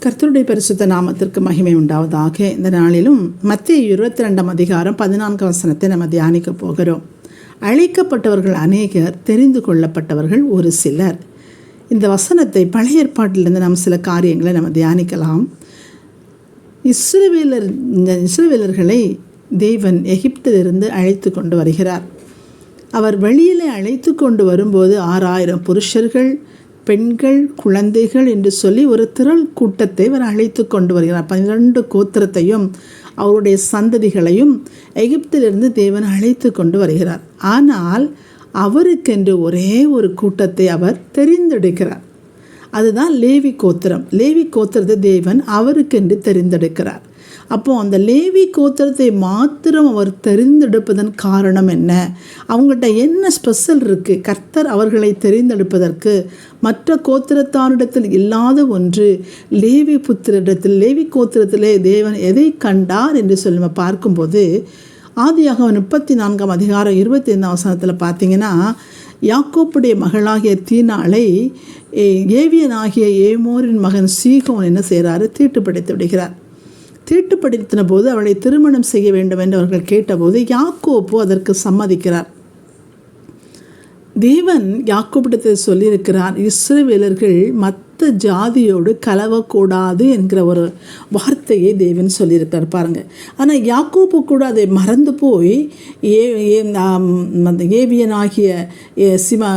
கர்த்தருடைய பரிசுத்த நாமத்திற்கு மகிமை உண்டாவதாக. இந்த நாளிலும் மத்தேயு 22 நம்ம தியானிக்க போகிறோம். அழைக்கப்பட்டவர்கள் அநேகர், தெரிந்து கொள்ளப்பட்டவர்கள் ஒரு சிலர். இந்த வசனத்தை பழைய ஏற்பாட்டிலிருந்து நாம் சில காரியங்களை நம்ம தியானிக்கலாம். இஸ்ரவேலர்களை தேவன் எகிப்திலிருந்து அழைத்து கொண்டு வருகிறார். அவர் வெளியிலே அழைத்து கொண்டு வரும்போது 6000 புருஷர்கள், பெண்கள், குழந்தைகள் என்று சொல்லி ஒரு திரள் கூட்டத்தை அவர் அழைத்து கொண்டு வருகிறார். 12 கோத்திரத்தையும் அவருடைய சந்ததிகளையும் எகிப்திலிருந்து தேவன் அழைத்து கொண்டு வருகிறார். ஆனால் அவருக்கென்று ஒரே ஒரு கூட்டத்தை அவர் தெரிந்தெடுக்கிறார். அதுதான் லேவி கோத்திரம். லேவி கோத்திரத்தை தேவன் அவருக்கென்று தெரிந்தெடுக்கிறார். அப்போது அந்த லேவி கோத்திரத்தை மாத்திரம் அவர் தெரிந்தெடுப்பதன் காரணம் என்ன? அவங்கள்ட்ட என்ன ஸ்பெஷல் இருக்குது? கர்த்தர் அவர்களை தெரிந்தெடுப்பதற்கு மற்ற கோத்திரத்தாரிடத்தில் இல்லாத ஒன்று லேவி புத்திரிடத்தில், லேவி கோத்திரத்திலே தேவன் எதை கண்டார் என்று சொல்லி நம்ம பார்க்கும்போது, ஆதியாகமம் 34 25 பார்த்தீங்கன்னா, யாக்கோப்புடைய மகளாகிய தீனாளை ஏவியனாகிய ஏமோரின் மகன் சீகோன் என்ன செய்கிறாரு? தீட்டுப்படுத்தி விடுகிறார். தீட்டுப்படுத்தின போது அவளை திருமணம் செய்ய வேண்டும் என்று அவர்கள் கேட்டபோது யாக்கோப்பு அதற்கு சம்மதிக்கிறார். தேவன் யாக்கோபிடத்தில் சொல்லியிருக்கிறார், இஸ்ரவேலர்கள் மற்ற ஜாதியோடு கலவக்கூடாது என்கிற ஒரு வார்த்தையை தேவன் சொல்லியிருக்கார் பாருங்கள். ஆனால் யாக்கோப்பு கூட அதை மறந்து போய் ஏவியனாகிய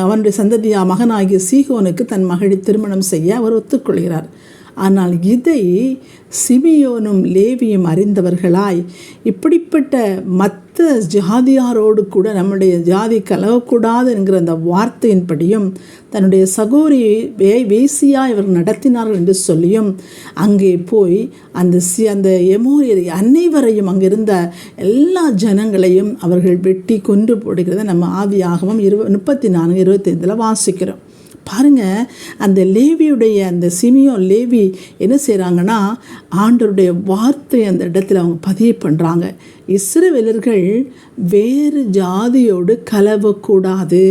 அவனுடைய மகனாகிய சீகோனுக்கு தன் மகளை திருமணம் செய்ய அவர் ஒத்துக்கொள்கிறார். ஆனால் இதை சிமியோனும் லேவியும் அறிந்தவர்களாய், இப்படிப்பட்ட மற்ற ஜாதியாரோடு கூட நம்முடைய ஜாதி கலவக்கூடாது என்கிற அந்த வார்த்தையின்படியும் தன்னுடைய சகோதரியை வேசியாக இவர்கள் நடத்தினார்கள் என்று சொல்லியும் அங்கே போய் அந்த எமோரியரை அனைவரையும் அங்கிருந்த எல்லா ஜனங்களையும் அவர்கள் வெட்டி கொன்று போடுகிறத நம்ம ஆதியாகமம் 34-25 வாசிக்கிறோம். பாருங்கள், அந்த லேவியுடைய அந்த சிமியோன் லேவி என்ன செய்கிறாங்கன்னா, ஆண்டவருடைய வார்த்தை அந்த இடத்துல அவங்க பதிவு பண்ணுறாங்க. இஸ்ரவேலர்கள் வேறு ஜாதியோடு கலவக்கூடாது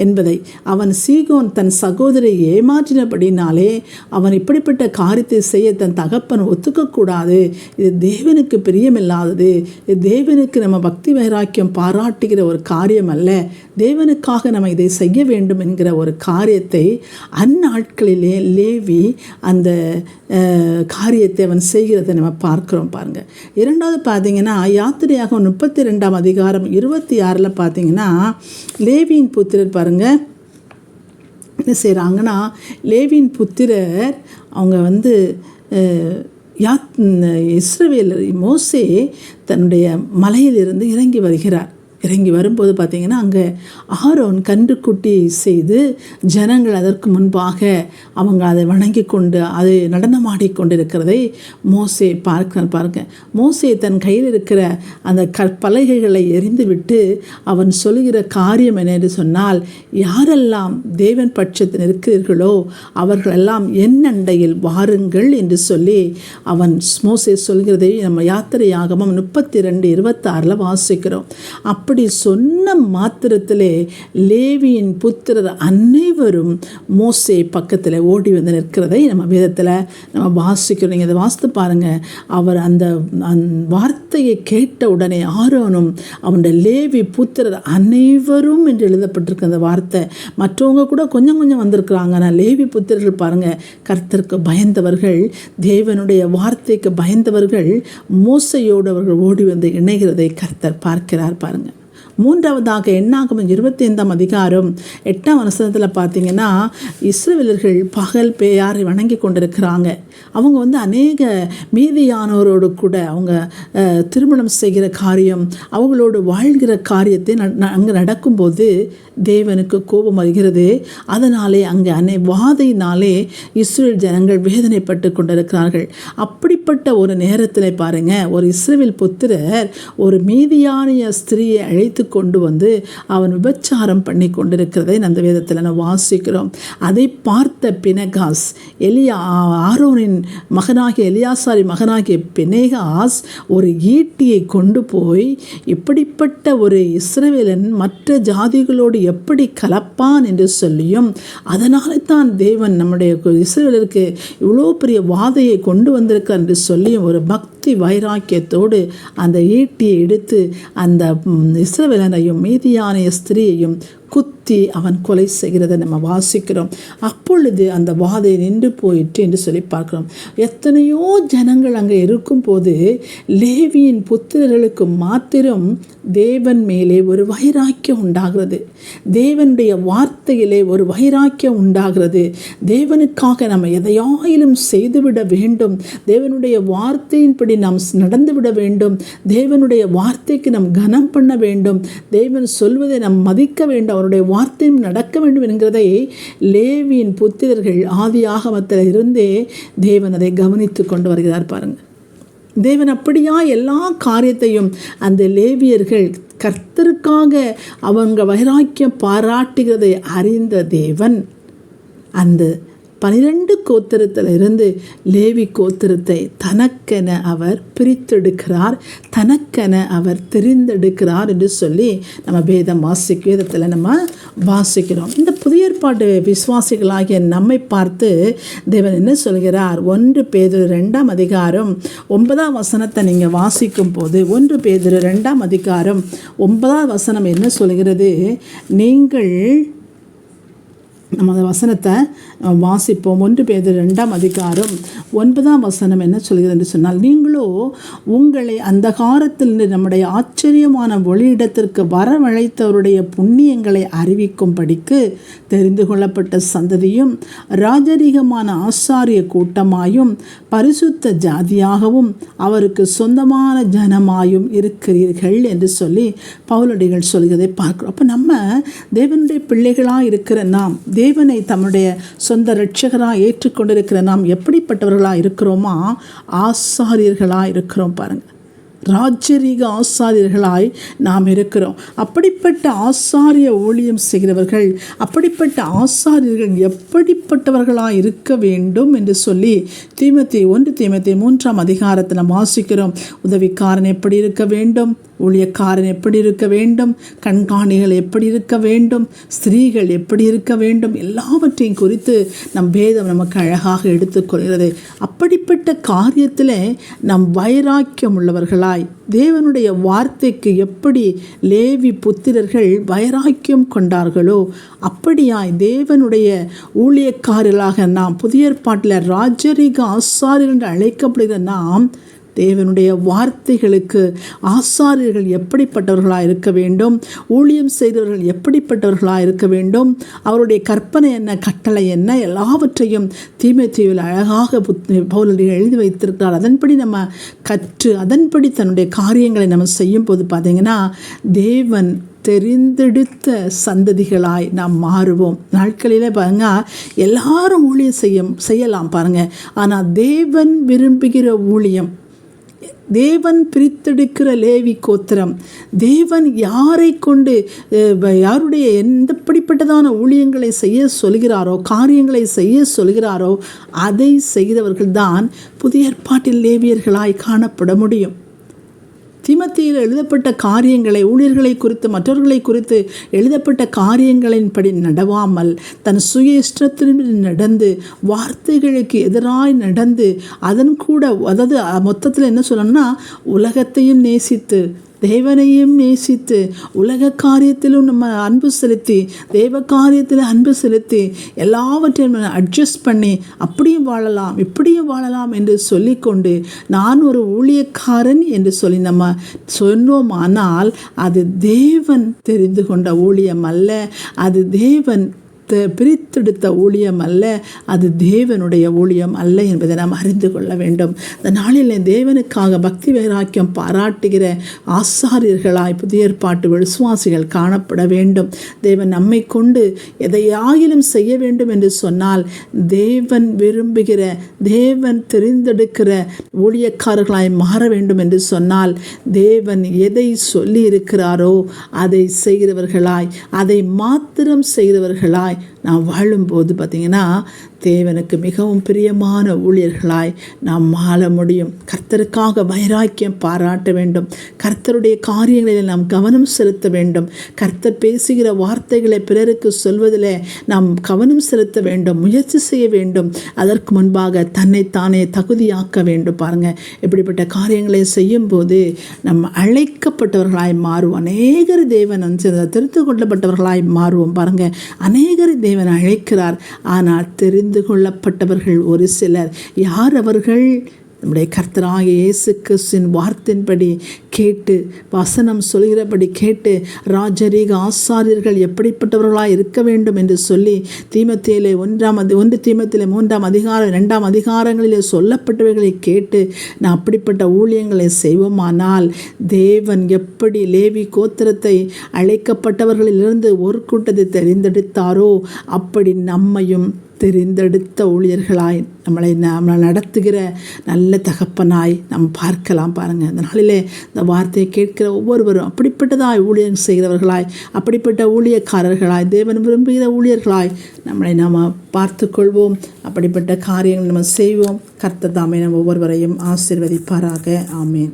என்பதை. அவன் சீகோன் தன் சகோதரி ஏமாற்றினபடினாலே அவன் இப்படிப்பட்ட காரியத்தை செய்ய தன் தகப்பன் ஒத்துக்கக்கூடாது. இது தேவனுக்கு பிரியமில்லாதது. இது தேவனுக்கு நம்ம பக்தி வைராக்கியம் பாராட்டுகிற ஒரு காரியம் அல்ல. தேவனுக்காக நம்ம இதை செய்ய வேண்டும் என்கிற ஒரு காரியத்தை அந்நாட்களிலே லேவி அந்த காரியத்தை அவன் செய்கிறதை நம்ம பார்க்குறோம். பாருங்கள், இரண்டாவது பார்த்தீங்கன்னா யாத்திரையாகமம் 32 26 பார்த்தீங்கன்னா லேவியின் புத்திரர் பாருங்கள் என்ன செய்கிறாங்கன்னா, லேவியின் புத்திரர் அவங்க இஸ்ரவேலர் மோசே தன்னுடைய மலையிலிருந்து இறங்கி வருகிறார். இறங்கி வரும்போது பார்த்திங்கன்னா, அங்கே ஆரோன் கன்றுக்குட்டி செய்து ஜனங்கள் அதற்கு முன்பாக அவங்க அதை வணங்கி கொண்டு அது நடனமாடி கொண்டிருக்கிறதை மோசே பாருங்க. மோசே தன் கையில் இருக்கிற அந்த கற்பலகைகளை எரிந்து விட்டு அவன் சொல்லுகிற காரியம் என்ன என்று சொன்னால், யாரெல்லாம் தேவன் பட்சத்தில் இருக்கிறீர்களோ அவர்களெல்லாம் என் அண்டையில் வாருங்கள் என்று சொல்லி அவன் மோசே சொல்கிறதை நம்ம யாத்திரையாகமம் 32-26 வாசிக்கிறோம். அப்படி சொன்ன மாத்திரத்திலே லேவியின் புத்திரர் அனைவரும் மோசே பக்கத்தில் ஓடி வந்து நிற்கிறதை நம்ம வேதத்தில் நம்ம வாசிக்கிறோம். நீங்கள் அதை வாசித்து பாருங்கள். அவர் அந்த வார்த்தையை கேட்ட உடனே ஆரோனும் அவனுடைய லேவி புத்திரர் அனைவரும் என்று எழுதப்பட்டிருக்க அந்த வார்த்தை. மற்றவங்க கூட கொஞ்சம் வந்திருக்கிறாங்க. ஆனால் லேவி புத்திரர்கள் பாருங்கள், கர்த்தருக்கு பயந்தவர்கள், தேவனுடைய வார்த்தைக்கு பயந்தவர்கள் மோசையோடு அவர்கள் ஓடி வந்து இணைகிறதை கர்த்தர் பார்க்கிறார். பாருங்கள், மூன்றாவதாக எண்ணாகமம் 25 பார்த்தீங்கன்னா, இஸ்ரவேலர்கள் பகல் பேயாரை வணங்கி கொண்டிருக்கிறாங்க. அவங்க அநேக மீதியானவரோடு கூட அவங்க திருமணம் செய்கிற காரியம், அவங்களோடு வாழ்கிற காரியத்தை அங்கே நடக்கும்போது தேவனுக்கு கோபம் வருகிறது. அதனாலே அங்கே வாதையினாலே இஸ்ரவேல் ஜனங்கள் வேதனைப்பட்டு கொண்டிருக்கிறார்கள். அப்படிப்பட்ட ஒரு நேரத்தில் பாருங்கள், ஒரு இஸ்ரவேல் புத்திரர் ஒரு மீதியானிய ஸ்திரியை அழைத்து கொண்டு வந்து அவன் விபச்சாரம் பண்ணி கொண்டிருக்கிறதை அந்த வேதத்தில் நம்ம வாசிக்கிறோம். அதை பார்த்த பினெகாஸ், ஆரோனின் மகனாகிய எலியாசாரி மகனாகிய பினெகாஸ் ஒரு ஈட்டியை கொண்டு போய் இப்படிப்பட்ட ஒரு இஸ்ரவேலன் மற்ற ஜாதிகளோடு எப்படி கலப்பான் என்று சொல்லியும், அதனால தான் தேவன் நம்முடைய இஸ்ரவேலருக்கு இவ்வளோ பெரிய வாதையை கொண்டு வந்திருக்கார் என்று சொல்லியும் ஒரு பக்தி வைராக்கியத்தோடு அந்த ஈட்டியை எடுத்து அந்த இஸ்ரவேலனையும் மீதியான ஸ்திரீயையும் குத்தி அவன் கொலை செய்கிறதை நம்ம வாசிக்கிறோம். அப்பொழுது அந்த வாதை நின்று போயிற்று என்று சொல்லி பார்க்கிறோம். எத்தனையோ ஜனங்கள் அங்கே இருக்கும்போது லேவியின் புத்திரர்களுக்கு மாத்திரம் தேவன் மேலே ஒரு வைராக்கியம் உண்டாகிறது, தேவனுடைய வார்த்தையிலே ஒரு வைராக்கியம் உண்டாகிறது. தேவனுக்காக நம்ம எதையாயிலும் செய்துவிட வேண்டும், தேவனுடைய வார்த்தையின்படி நாம் நடந்துவிட வேண்டும், தேவனுடைய வார்த்தைக்கு நாம் கனம் பண்ண வேண்டும், தேவன் சொல்வதை நாம் மதிக்க வேண்டும், அவருடைய வார்த்தையும் நடக்க வேண்டும் என்கிறதை லேவியின் புத்திரர்கள் ஆதி ஆகமத்தில் இருந்தே தேவன் அதை கவனித்து கொண்டு வருகிறார். பாருங்கள், தேவன் அப்படியா எல்லா காரியத்தையும் அந்த லேவியர்கள் கர்த்தருக்காக அவங்க வைராக்கியம் பாராட்டுகிறதை அறிந்த தேவன் அந்த 12 கோத்திரத்தில் இருந்து லேவி கோத்திரத்தை தனக்கென அவர் பிரித்தெடுக்கிறார், தனக்கென அவர் தெரிந்தெடுக்கிறார் என்று சொல்லி நம்ம வேதத்தில் நம்ம வாசிக்கிறோம். இந்த புதிய ஏற்பாடு விசுவாசிகளாகிய நம்மை பார்த்து தேவன் என்ன சொல்கிறார்? 1 பேதுரு 2ஆம் அதிகாரம் 9ஆம் வசனத்தை நீங்கள் வாசிக்கும் போது 1 பேதுரு 2ஆம் அதிகாரம் 9ஆம் வசனம் என்ன சொல்கிறது? நீங்கள் நம்ம அந்த வசனத்தை வாசிப்போம். 1 பேதுரு 2ஆம் அதிகாரம் 9ஆம் வசனம் என்ன சொல்கிறது என்று சொன்னால், நீங்களோ உங்களை அந்த காலத்தில் நம்முடைய ஆச்சரியமான ஒளியிடத்திற்கு வரவழைத்தவருடைய புண்ணியங்களை அறிவிக்கும்படிக்கு தெரிந்து கொள்ளப்பட்ட சந்ததியும் ராஜரீகமான ஆசாரிய கூட்டமாயும் பரிசுத்த ஜாதியாகவும் அவருக்கு சொந்தமான ஜனமாயும் இருக்கிறீர்கள் என்று சொல்லி பவுலடிகள் சொல்கிறதை பார்க்கிறோம். அப்போ நம்ம தேவனுடைய பிள்ளைகளாக இருக்கிற நாம், தேவனை தம்முடைய சொந்த இரட்சகராக ஏற்றுக்கொண்டிருக்கிற நாம் எப்படிப்பட்டவர்களாக இருக்கிறோமா? ஆசாரியர்களாக இருக்கிறோம். பாருங்கள், ராஜரீக ஆசாரியர்களாய் நாம் இருக்கிறோம். அப்படிப்பட்ட ஆசாரிய ஊழியம் செய்கிறவர்கள், அப்படிப்பட்ட ஆசாரியர்கள் எப்படிப்பட்டவர்களாக இருக்க வேண்டும் என்று சொல்லி 1 தீமோத்தேயு 3ஆம் அதிகாரத்தில் வாசிக்கிறோம். உதவிக்காரன் எப்படி இருக்க வேண்டும், ஊழியக்காரன் எப்படி இருக்க வேண்டும், கண்காணிகள் எப்படி இருக்க வேண்டும், ஸ்திரீகள் எப்படி இருக்க வேண்டும், எல்லாவற்றையும் குறித்து நம் வேதம் நமக்கு அழகாக எடுத்துக்கொள்கிறது. அப்படிப்பட்ட காரியத்தில் நம் வைராக்கியம் உள்ளவர்களாய் தேவனுடைய வார்த்தைக்கு எப்படி லேவி புத்திரர்கள் வைராக்கியம் கொண்டார்களோ அப்படியாய் தேவனுடைய ஊழியக்காரர்களாக நாம் புதிய ஏற்பாட்டில் ராஜரீக ஆசாரியர் என்று அழைக்கப்படுகிற நாம் தேவனுடைய வார்த்தைகளுக்கு ஆசாரியர்கள் எப்படிப்பட்டவர்களாக இருக்க வேண்டும், ஊழியம் செய்தவர்கள் எப்படிப்பட்டவர்களாக இருக்க வேண்டும், அவருடைய கற்பனை என்ன, கட்டளை என்ன, எல்லாவற்றையும் தீமோத்தேயுவில் அழகாக பவுலடிகள் எழுதி வைத்திருக்கிறார். அதன்படி நம்ம கற்று அதன்படி தன்னுடைய காரியங்களை நம்ம செய்யும் போது பார்த்தீங்கன்னா தேவன் தெரிந்தெடுத்த சந்ததிகளாய் நாம் மாறுவோம். நாட்களில் பாருங்க, எல்லாரும் ஊழியம் செய்யலாம் பாருங்கள், ஆனால் தேவன் விரும்புகிற ஊழியம், தேவன் பிரித்தெடுக்கிற லேவி கோத்திரம், தேவன் யாரை கொண்டு யாருடைய எந்தப்படிப்பட்டதான ஊழியங்களை செய்ய சொல்கிறாரோ, காரியங்களை செய்ய சொல்கிறாரோ அதை செய்தவர்கள்தான் புதிய ஏற்பாட்டில் லேவியர்களாய் காணப்பட முடியும். தீமோத்தேயுவில் எழுதப்பட்ட காரியங்களை, ஊழியர்களை குறித்து, மற்றவர்களை குறித்து எழுதப்பட்ட காரியங்களின்படி நடவாமல் தன் சுய இஷ்டத்தின்படி நடந்து வார்த்தைகளுக்கு எதிராய் நடந்து அதன் கூட, அதாவது மொத்தத்தில் என்ன சொல்லணும்னா, உலகத்தையும் நேசித்து தேவனையும் நேசித்து உலக காரியத்திலும் நம்ம அன்பு செலுத்தி தேவ காரியத்தில் அன்பு செலுத்தி எல்லாவற்றையும் அட்ஜஸ்ட் பண்ணி அப்படியும் வாழலாம் இப்படியும் வாழலாம் என்று சொல்லிக்கொண்டு நான் ஒரு ஊழியக்காரன் என்று சொல்லி நம்ம சொன்னோமானால் அது தேவன் தெரிந்து கொண்ட ஊழியம் அல்ல, அது தேவன் பிரித்தெடுத்த ஊழியம் அல்ல, அது தேவனுடைய ஊழியம் அல்ல என்பதை நாம் அறிந்து கொள்ள வேண்டும். இந்த நாளில் தேவனுக்காக பக்தி வைராக்கியம் பாராட்டுகிற ஆசாரியர்களாய் புதிய ஏற்பாட்டு விசுவாசிகள் காணப்பட வேண்டும். தேவன் நம்மை கொண்டு எதையாயிலும் செய்ய வேண்டும் என்று சொன்னால், தேவன் விரும்புகிற, தேவன் தெரிந்தெடுக்கிற ஊழியக்காரர்களாய் மாற வேண்டும் என்று சொன்னால், தேவன் எதை சொல்லி இருக்கிறாரோ அதை செய்கிறவர்களாய், அதை மாத்திரம் செய்கிறவர்களாய் நாம் வாழும்போது பார்த்திங்கன்னா தேவனுக்கு மிகவும் பிரியமான ஊழியர்களாய் நாம் வாழ முடியும். கர்த்தருக்காக வைராக்கியம் பாராட்ட வேண்டும். கர்த்தருடைய காரியங்களில் நாம் கவனம் செலுத்த வேண்டும். கர்த்தர் பேசுகிற வார்த்தைகளை பிறருக்கு சொல்வதில் நாம் கவனம் செலுத்த வேண்டும், முயற்சி செய்ய வேண்டும். அதற்கு முன்பாக தன்னைத்தானே தகுதியாக்க வேண்டும். பாருங்கள், இப்படிப்பட்ட காரியங்களை செய்யும்போது நம்ம அழைக்கப்பட்டவர்களாய் மாறுவோம். அநேகர் தேவன் தெரிந்து கொள்ளப்பட்டவர்களாய் மாறுவோம். பாருங்கள், அநேகர் தேவன் அழைக்கிறார், ஆனால் தெரிந்து கொள்ளப்பட்டவர்கள் ஒரு சிலர். யார் அவர்கள்? நம்முடைய கர்த்தராகிய இயேசு கிறிஸ்துவின் வார்த்தையின்படி கேட்டு, வசனம் சொல்கிறபடி கேட்டு, ராஜரீக ஆசாரியர்கள் எப்படிப்பட்டவர்களாக இருக்க வேண்டும் என்று சொல்லி தீமோத்தேயுவிலே 1 தீமோத்தேயுவிலே 3ஆம் அதிகாரம் 2ஆம் அதிகாரங்களிலே சொல்லப்பட்டவர்களை கேட்டு நான் அப்படிப்பட்ட ஊழியங்களை செய்வோமானால், தேவன் எப்படி லேவி கோத்திரத்தை அழைக்கப்பட்டவர்களிலிருந்து ஒரு கூட்டத்தை தெரிந்தெடுத்தாரோ அப்படி நம்மையும் தெரிந்தெடுத்த ஊழியர்களாய் நம்மளை நடத்துகிற நல்ல தகப்பனாய் நாம் பார்க்கலாம். பாருங்கள், இந்த நாளிலே இந்த வார்த்தையை கேட்கிற ஒவ்வொருவரும் அப்படிப்பட்டதாய் ஊழியம் செய்கிறவர்களாய், அப்படிப்பட்ட ஊழியக்காரர்களாய், தேவன் விரும்புகிற ஊழியர்களாய் நம்மளை நாம் பார்த்து கொள்வோம். அப்படிப்பட்ட காரியங்கள் நம்ம செய்வோம். கர்த்தர் தாமே நம்ம ஒவ்வொருவரையும் ஆசீர்வதிப்பாராக. ஆமேன்.